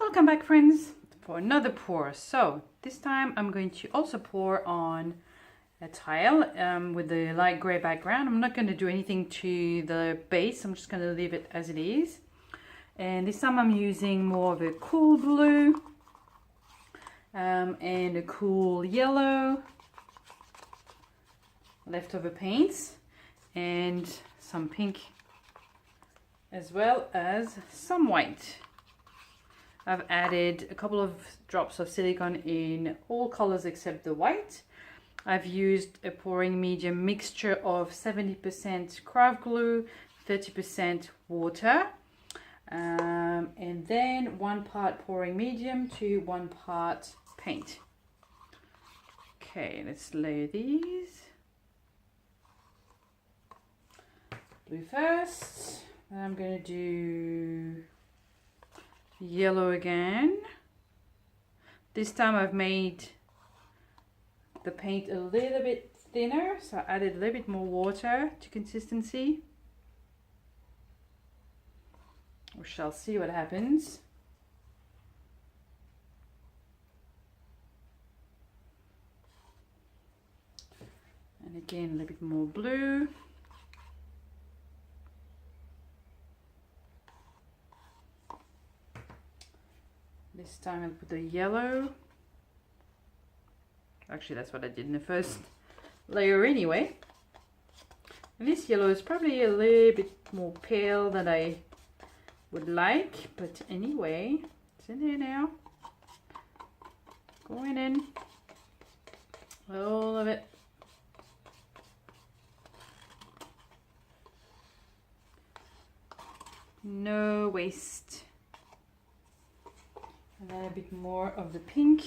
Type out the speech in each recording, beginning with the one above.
Welcome back, friends, for another pour. So this time I'm going to also pour on a tile with the light grey background. I'm not going to do anything to the base. I'm just going to leave it as it is. And this time I'm using more of a cool blue and a cool yellow, leftover paints, and some pink as well as some white. I've added a couple of drops of silicone in all colors except the white. I've used a pouring medium mixture of 70% craft glue, 30% water, and then 1 part pouring medium to 1 part paint. Okay, let's layer these. Blue first. Then I'm going to do yellow again. This time I've made the paint a little bit thinner, so I added a little bit more water to consistency. We shall see what happens. And again a little bit more blue. This time I'll put the yellow. Actually, that's what I did in the first layer anyway. And this yellow is probably a little bit more pale than I would like, but anyway, it's in there now. Going in. All of it. No waste. And then a bit more of the pink.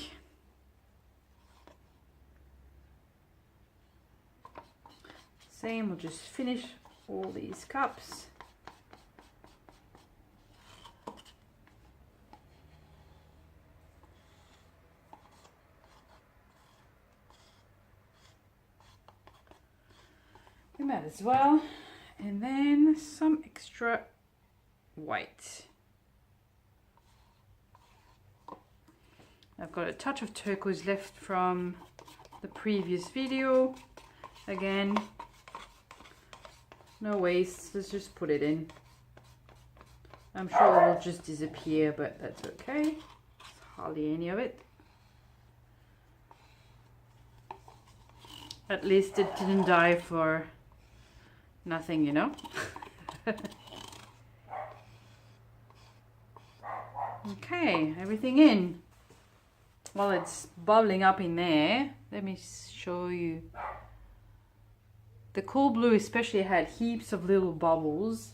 Same, we'll just finish all these cups. We might as well. And then some extra white. I've got a touch of turquoise left from the previous video. Again, no waste, let's just put it in. I'm sure it will just disappear, but that's okay. There's hardly any of it. At least it didn't die for nothing, you know. Okay, everything in. Well, it's bubbling up in there. Let me show you. The cool blue especially had heaps of little bubbles.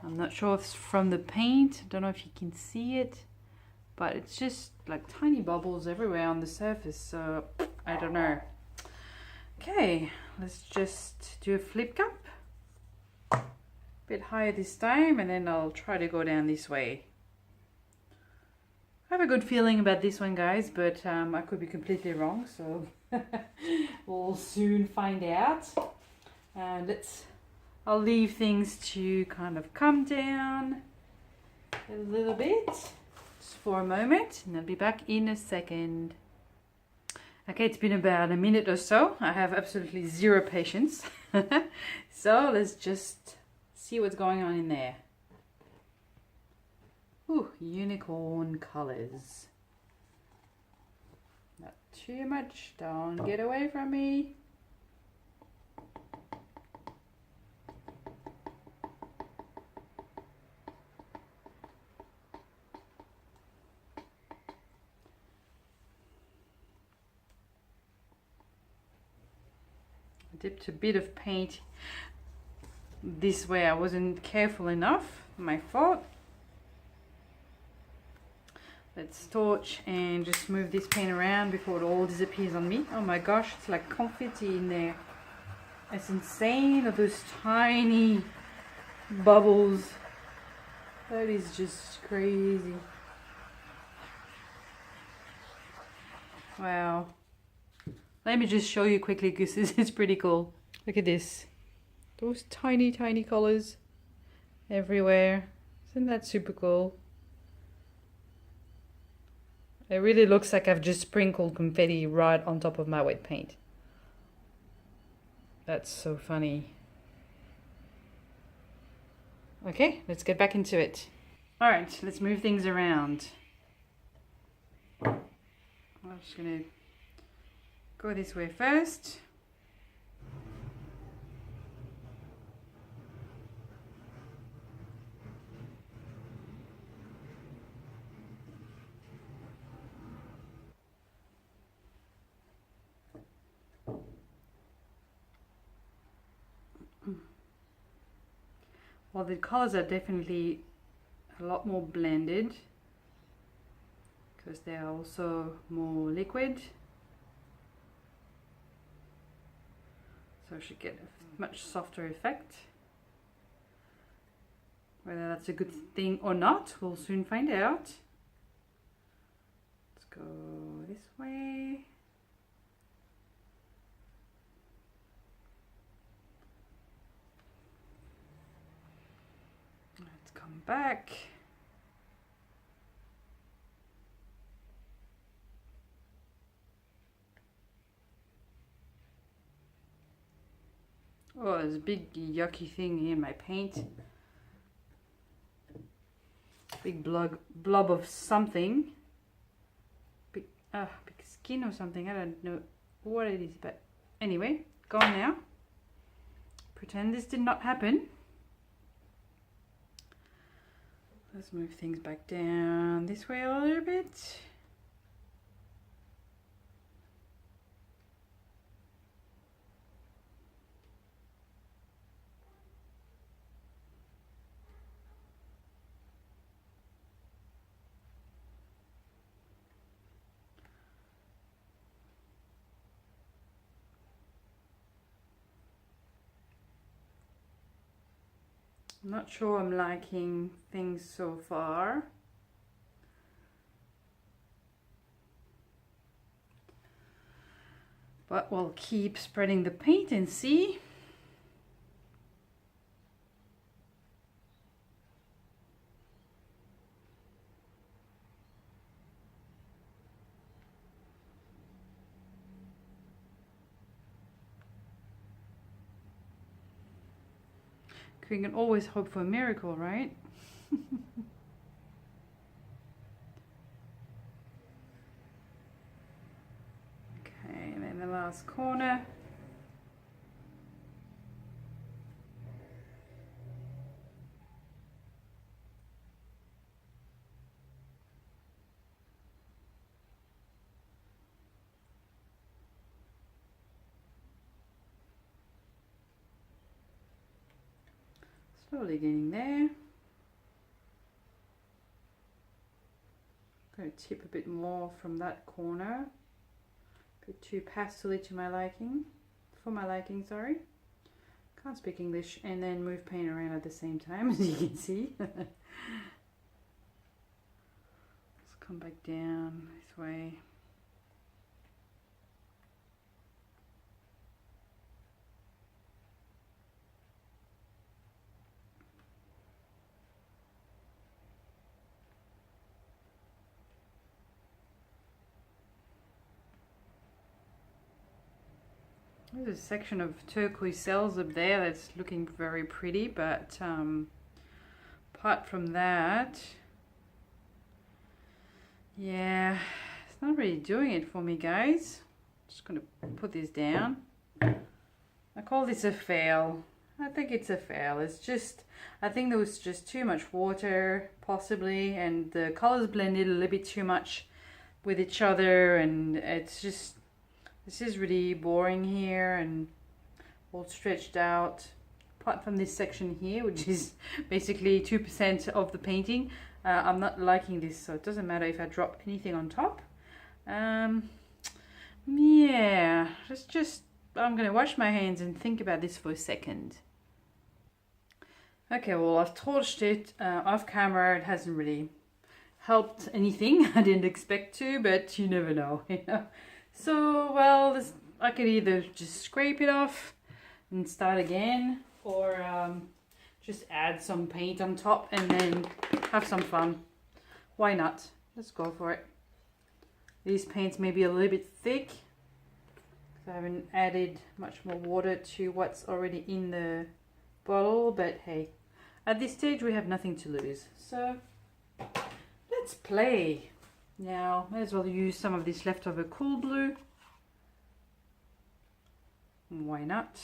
I'm not sure if it's from the paint. Don't know if you can see it, but it's just like tiny bubbles everywhere on the surface. So I don't know. Okay, let's just do a flip cup. A bit higher this time, and then I'll try to go down this way. I have a good feeling about this one, guys, but I could be completely wrong, so we'll soon find out. And I'll leave things to kind of come down a little bit, just for a moment, and I'll be back in a second. Okay, it's been about a minute or so. I have absolutely zero patience. So let's just see what's going on in there. Ooh, unicorn colors. Not too much, don't get away from me. I dipped a bit of paint this way. I wasn't careful enough, my fault. Let's torch and just move this paint around before it all disappears on me. Oh my gosh, it's like confetti in there. It's insane, of those tiny bubbles. That is just crazy. Wow. Let me just show you quickly because this is pretty cool. Look at this. Those tiny, tiny colors everywhere. Isn't that super cool? It really looks like I've just sprinkled confetti right on top of my wet paint. That's so funny. Okay, let's get back into it. All right, let's move things around. I'm just gonna go this way first. Well, the colors are definitely a lot more blended because they are also more liquid. So I should get a much softer effect. Whether that's a good thing or not, we'll soon find out. Let's go this way. Let's come back. Oh, there's a big yucky thing in my paint. Big blob of something. Big skin or something. I don't know what it is, but anyway, gone now. Pretend this did not happen. Let's move things back down this way a little bit. I'm not sure I'm liking things so far. But we'll keep spreading the paint and see. We can always hope for a miracle, right? Okay, and then the last corner. Slowly getting there. Going to tip a bit more from that corner. A bit too pastely to my liking. For my liking, sorry. Can't speak English and then move paint around at the same time, as you can see. Let's come back down this way. There's a section of turquoise cells up there that's looking very pretty, but apart from that, yeah, it's not really doing it for me, guys. Just gonna put this down. I call this a fail. I think it's a fail. It's just, I think there was just too much water, possibly, and the colors blended a little bit too much with each other, and it's just, this is really boring here and all stretched out. Apart from this section here, which is basically 2% of the painting, I'm not liking this, so it doesn't matter if I drop anything on top. Yeah, I'm gonna wash my hands and think about this for a second. Okay, well, I've torched it off camera. It hasn't really helped anything. I didn't expect to, but you never know, you know. So, well, I could either just scrape it off and start again, or just add some paint on top and then have some fun. Why not? Let's go for it. These paints may be a little bit thick because I haven't added much more water to what's already in the bottle, but hey, at this stage we have nothing to lose, so let's play. Now might as well use some of this leftover cool blue. Why not?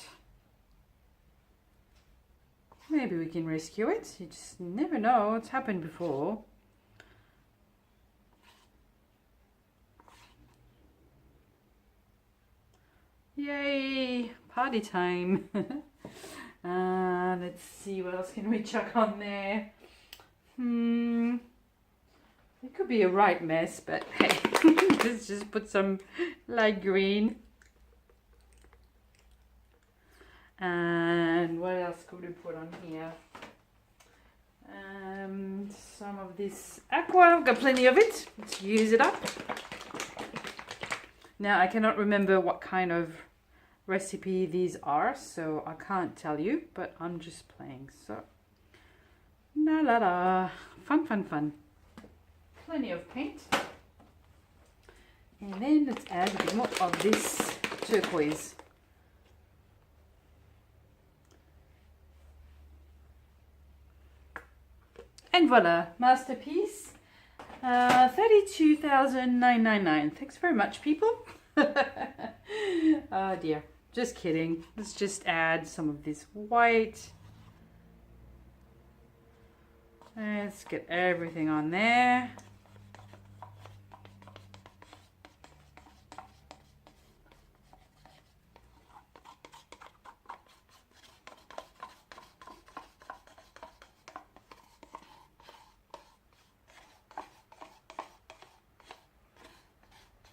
Maybe we can rescue it. You just never know. It's happened before. Yay! Party time. Let's see, what else can we chuck on there? It could be a right mess, but hey, let's just put some light green. And what else could we put on here? Some of this aqua. I've got plenty of it. Let's use it up. Now I cannot remember what kind of recipe these are, so I can't tell you, but I'm just playing. So la la la, fun fun fun. Plenty of paint. And then let's add a bit more of this turquoise. And voila, masterpiece. 32,999. Thanks very much, people. Oh dear, just kidding. Let's just add some of this white. Let's get everything on there.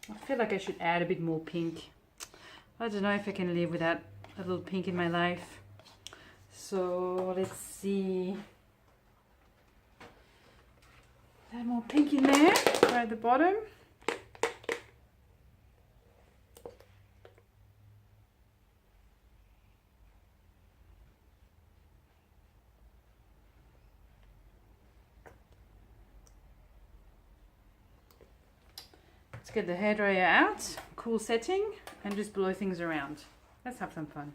I feel like I should add a bit more pink. I don't know if I can live without a little pink in my life. So let's see. Add more pink in there, right at the bottom. Let's get the hairdryer out, cool setting, and just blow things around. Let's have some fun.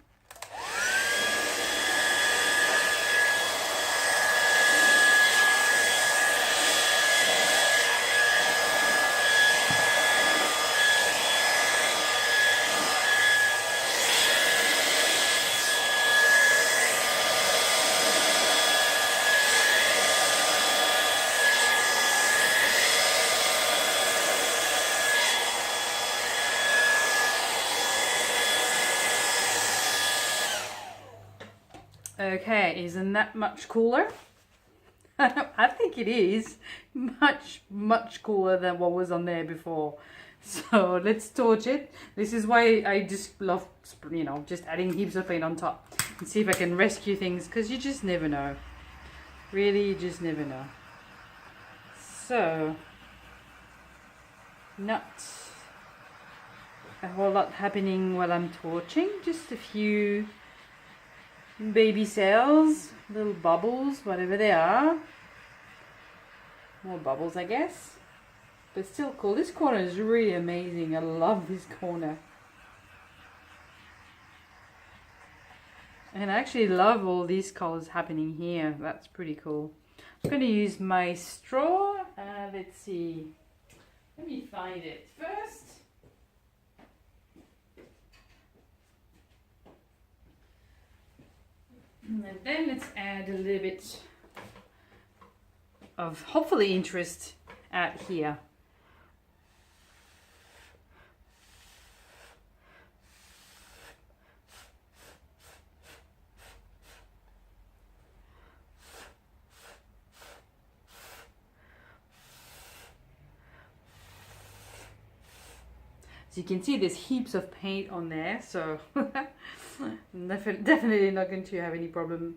Okay, isn't that much cooler? I think it is much cooler than what was on there before. So let's torch it. This is why I just love, you know, just adding heaps of paint on top and see if I can rescue things, because you just never know. Really, you just never know. So, not a whole lot happening while I'm torching, just a few baby cells, little bubbles, whatever they are. More bubbles, I guess. But still cool. This corner is really amazing. I love this corner. And I actually love all these colors happening here. That's pretty cool. I'm going to use my straw. Let's see. Let me find it first. And then let's add a little bit of hopefully interest out here. As you can see, there's heaps of paint on there, so I'm definitely not going to have any problem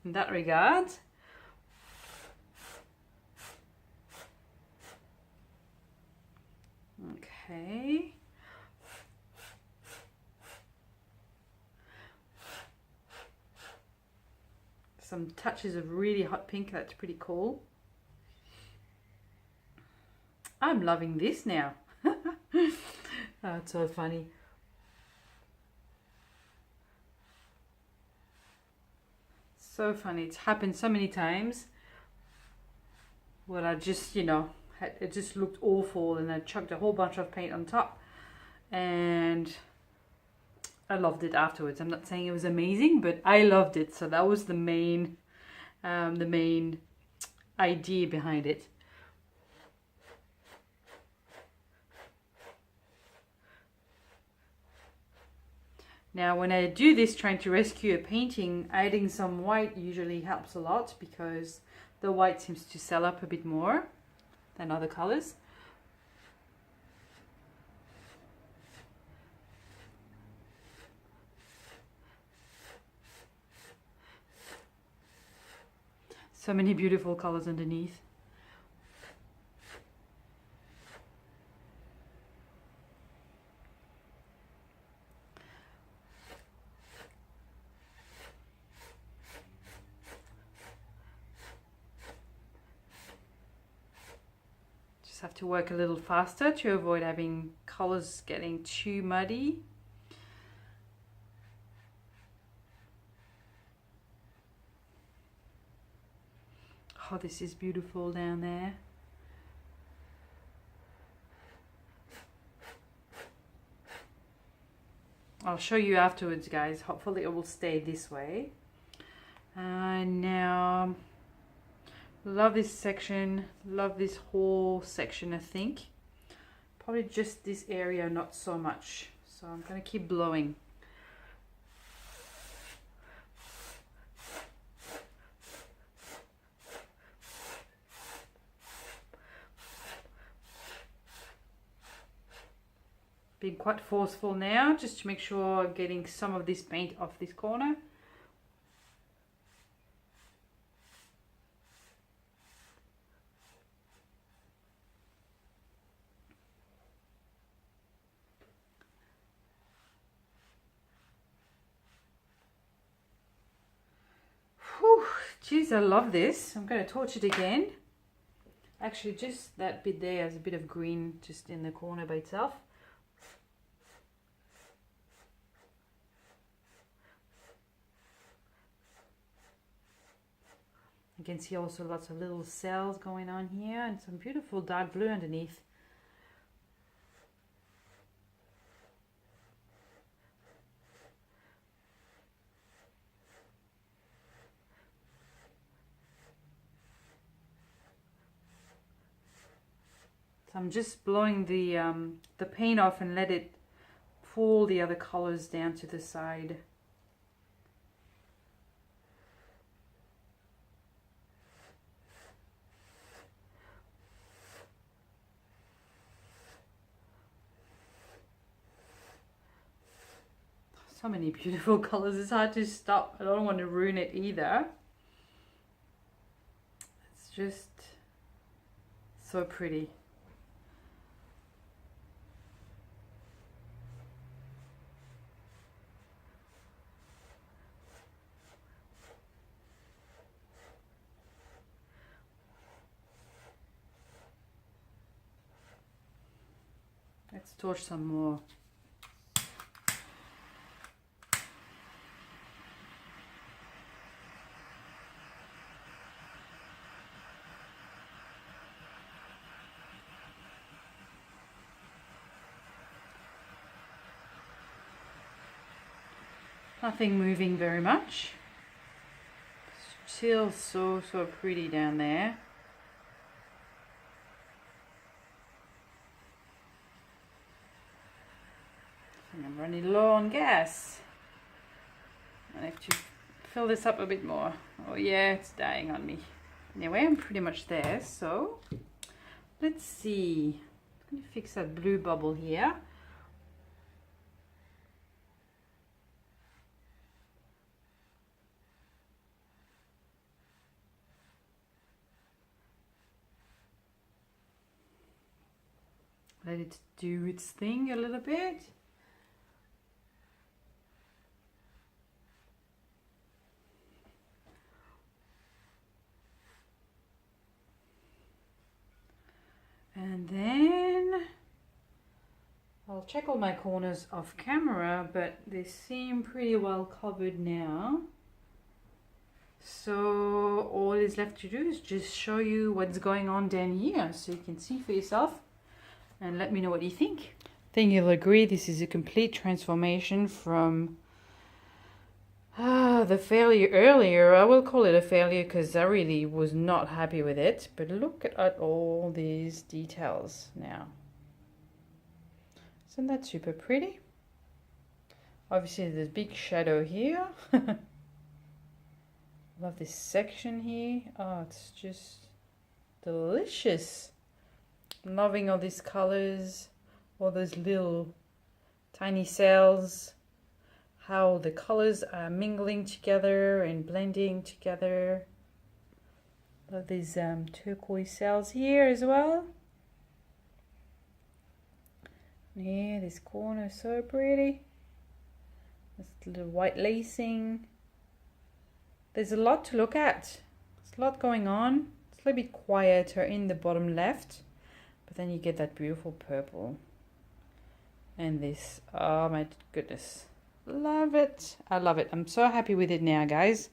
in that regard. Okay. some touches of really hot pink. That's pretty cool. I'm loving this now. Oh, it's so funny. So funny. It's happened so many times where I just, you know, it just looked awful and I chucked a whole bunch of paint on top and I loved it afterwards. I'm not saying it was amazing, but I loved it. So that was the main idea behind it. Now when I do this, trying to rescue a painting, adding some white usually helps a lot because the white seems to sell up a bit more than other colors. So many beautiful colors underneath. Have to work a little faster to avoid having colors getting too muddy. Oh, this is beautiful down there. I'll show you afterwards, guys. Hopefully it will stay this way. Now love this section, love this whole section. I think probably just this area not so much, so I'm gonna keep blowing. Being quite forceful now just to make sure I'm getting some of this paint off this corner. Whew, geez, I love this. I'm going to torch it again. Actually, just that bit there has a bit of green just in the corner by itself. You can see also lots of little cells going on here and some beautiful dark blue underneath. So I'm just blowing the paint off and let it pull the other colors down to the side. So many beautiful colors. It's hard to stop. I don't want to ruin it either. It's just so pretty. Let's torch some more. Nothing moving very much. Still so pretty down there. And I'm running low on gas. I have to fill this up a bit more. Oh yeah, it's dying on me. Anyway, I'm pretty much there, so let's see. I'm going to fix that blue bubble here. Let it do its thing a little bit. And then I'll check all my corners off camera, but they seem pretty well covered now. So all is left to do is just show you what's going on down here so you can see for yourself and let me know what you think. I think you'll agree this is a complete transformation from the failure earlier. I will call it a failure because I really was not happy with it. But look at all these details now. Isn't that super pretty? Obviously there's a big shadow here. Love this section here. Oh, it's just delicious. I'm loving all these colors, all those little tiny cells, how the colors are mingling together and blending together. Love these turquoise cells here as well. Yeah, this corner is so pretty. This little white lacing. There's a lot to look at. There's a lot going on. It's a little bit quieter in the bottom left, but then you get that beautiful purple. And this, oh my goodness. Love it. I love it. I'm so happy with it now, guys.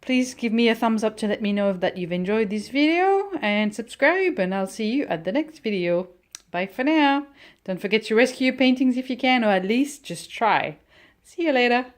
Please give me a thumbs up to let me know that you've enjoyed this video and subscribe, and I'll see you at the next video. Bye for now. Don't forget to rescue your paintings if you can, or at least just try. See you later.